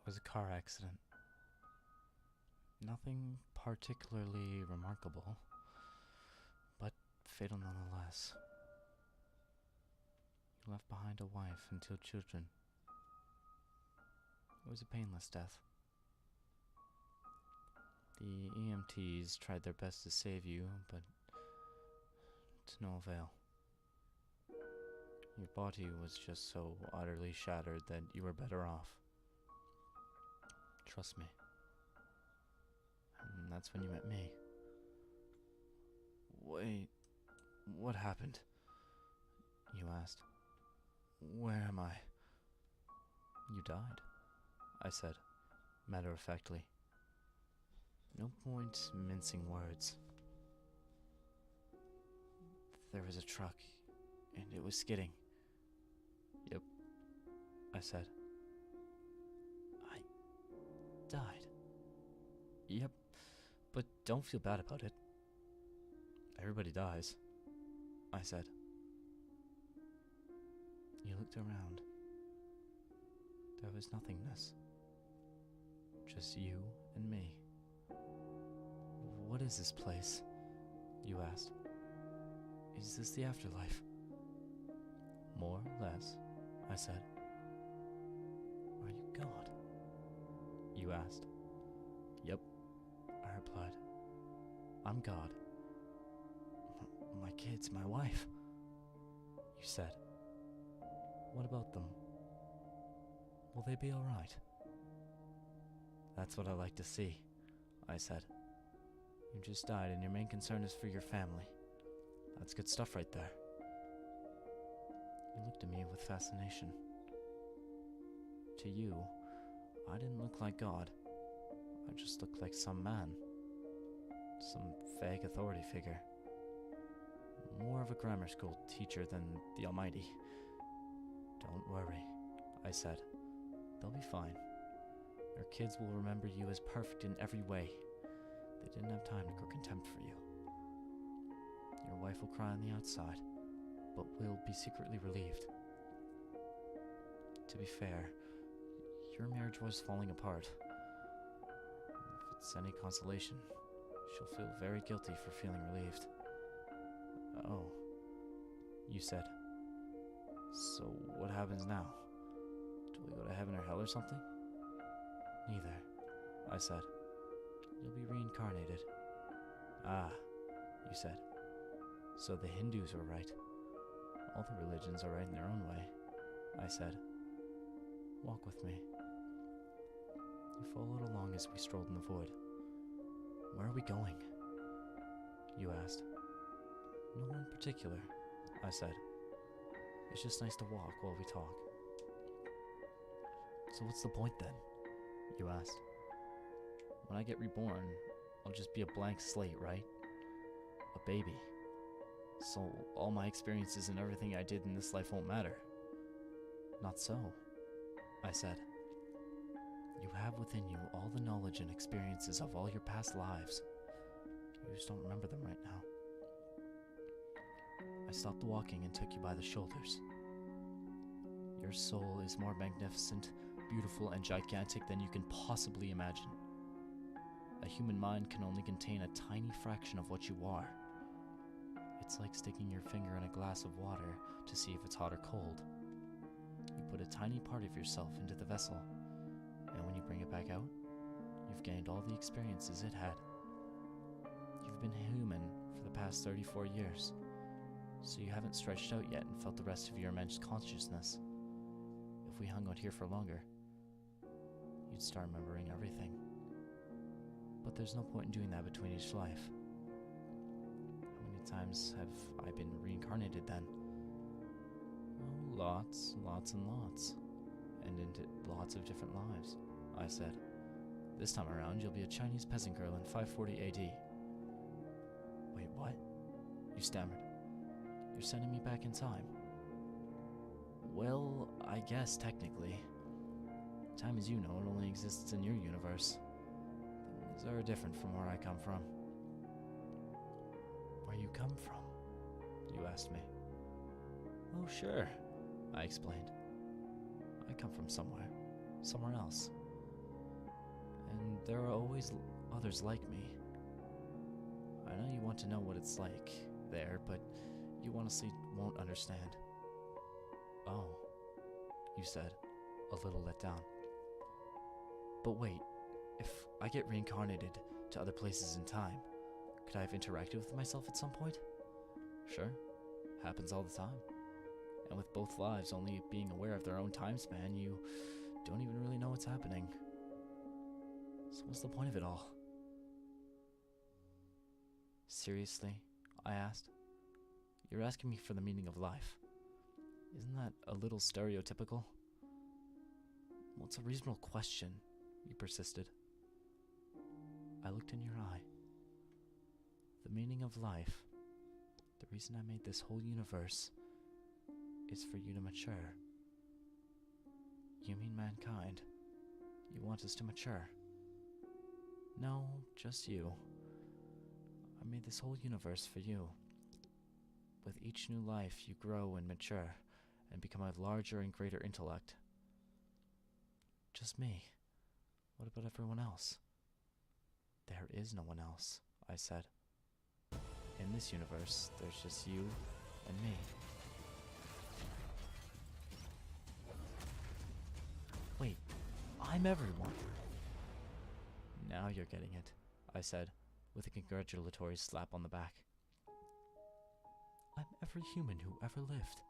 It was a car accident. Nothing particularly remarkable, but fatal nonetheless. He left behind a wife and 2 children. It was a painless death. The EMTs tried their best to save you, but to no avail. Your body was just so utterly shattered that you were better off. Trust me. And that's when you met me. Wait, what happened? You asked. Where am I? You died, I said, matter-of-factly. No point mincing words. There was a truck, and it was skidding. Yep, I said. I died. Yep, but don't feel bad about it. Everybody dies, I said. You looked around. There was nothingness. Just you and me. What is this place? You asked. Is this the afterlife? More or less, I said. Are you God? You asked. Yep, I replied. I'm God. My kids, my wife. You said. What about them? Will they be alright? That's what I like to see, I said. You just died and your main concern is for your family. That's good stuff right there. You looked at me with fascination. To you, I didn't look like God. I just looked like some man. Some vague authority figure. More of a grammar school teacher than the Almighty. Don't worry, I said. They'll be fine. Your kids will remember you as perfect in every way. They didn't have time to grow contempt for you. Your wife will cry on the outside, but will be secretly relieved. To be fair, your marriage was falling apart. If it's any consolation, she'll feel very guilty for feeling relieved. Oh, you said. So what happens now? Do we go to heaven or hell or something? Neither, I said. You'll be reincarnated. Ah, you said. So the Hindus were right. All the religions are right in their own way, I said. Walk with me. You followed along as we strolled in the void. Where are we going? You asked. Nowhere in particular, I said. It's just nice to walk while we talk. So what's the point then? You asked. When I get reborn, I'll just be a blank slate, right? A baby. So all my experiences and everything I did in this life won't matter. Not so, I said. You have within you all the knowledge and experiences of all your past lives. You just don't remember them right now. I stopped walking and took you by the shoulders. Your soul is more magnificent, beautiful, and gigantic than you can possibly imagine. A human mind can only contain a tiny fraction of what you are. It's like sticking your finger in a glass of water to see if it's hot or cold. You put a tiny part of yourself into the vessel, and when you bring it back out, you've gained all the experiences it had. You've been human for the past 34 years, so you haven't stretched out yet and felt the rest of your immense consciousness. If we hung out here for longer, you'd start remembering everything. But there's no point in doing that between each life. How many times have I been reincarnated then? Well, lots and lots. And into lots of different lives, I said. This time around, you'll be a Chinese peasant girl in 540 AD. Wait, what? You stammered. You're sending me back in time. Well, I guess technically. Time as you know it only exists in your universe. Things are different from where I come from. Where you come from? You asked me. Oh, sure, I explained. I come from somewhere else. And there are always others like me. I know you want to know what it's like there, but you honestly won't understand. Oh, you said, a little let down. But wait, if I get reincarnated to other places in time, could I have interacted with myself at some point? Sure, happens all the time. And with both lives only being aware of their own time span, you don't even really know what's happening. So what's the point of it all? Seriously? I asked. You're asking me for the meaning of life. Isn't that a little stereotypical? What's a reasonable question? You persisted. I looked in your eye. The meaning of life, the reason I made this whole universe, is for you to mature. You mean mankind? You want us to mature? No, just you. I made this whole universe for you. With each new life, you grow and mature, and become a larger and greater intellect. Just me. What about everyone else? There is no one else, I said. In this universe, there's just you and me. Wait, I'm everyone. Now you're getting it, I said, with a congratulatory slap on the back. I'm every human who ever lived.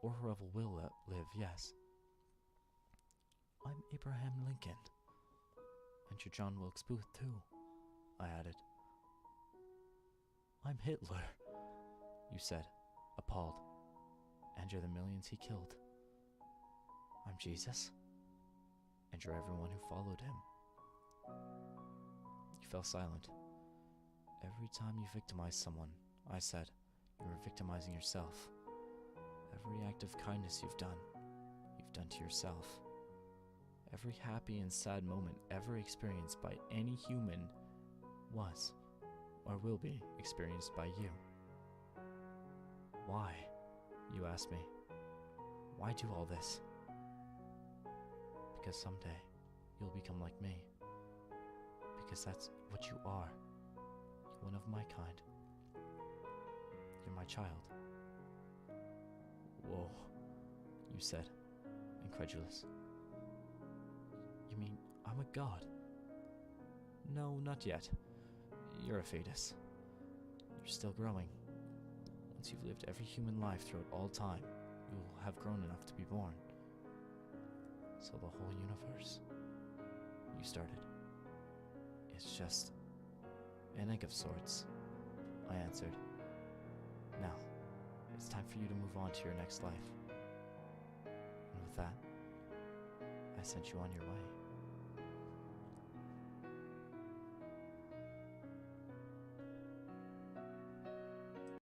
Or whoever will live, yes. I'm Abraham Lincoln. And you're John Wilkes Booth, too, I added. I'm Hitler, you said, appalled. And you're the millions he killed. I'm Jesus. And you're everyone who followed him. You fell silent. Every time you victimize someone, I said, you were victimizing yourself. Every act of kindness you've done to yourself. Every happy and sad moment ever experienced by any human was, or will be, experienced by you. Why? You asked me. Why do all this? Because someday you'll become like me. Because that's what you are. You're one of my kind. You're my child. Whoa, you said, incredulous. You mean I'm a god? No, not yet. You're a fetus. You're still growing. Once you've lived every human life throughout all time, you will have grown enough to be born. So the whole universe, you started, it's just an egg of sorts, I answered. Now, it's time for you to move on to your next life. And with that, I sent you on your way.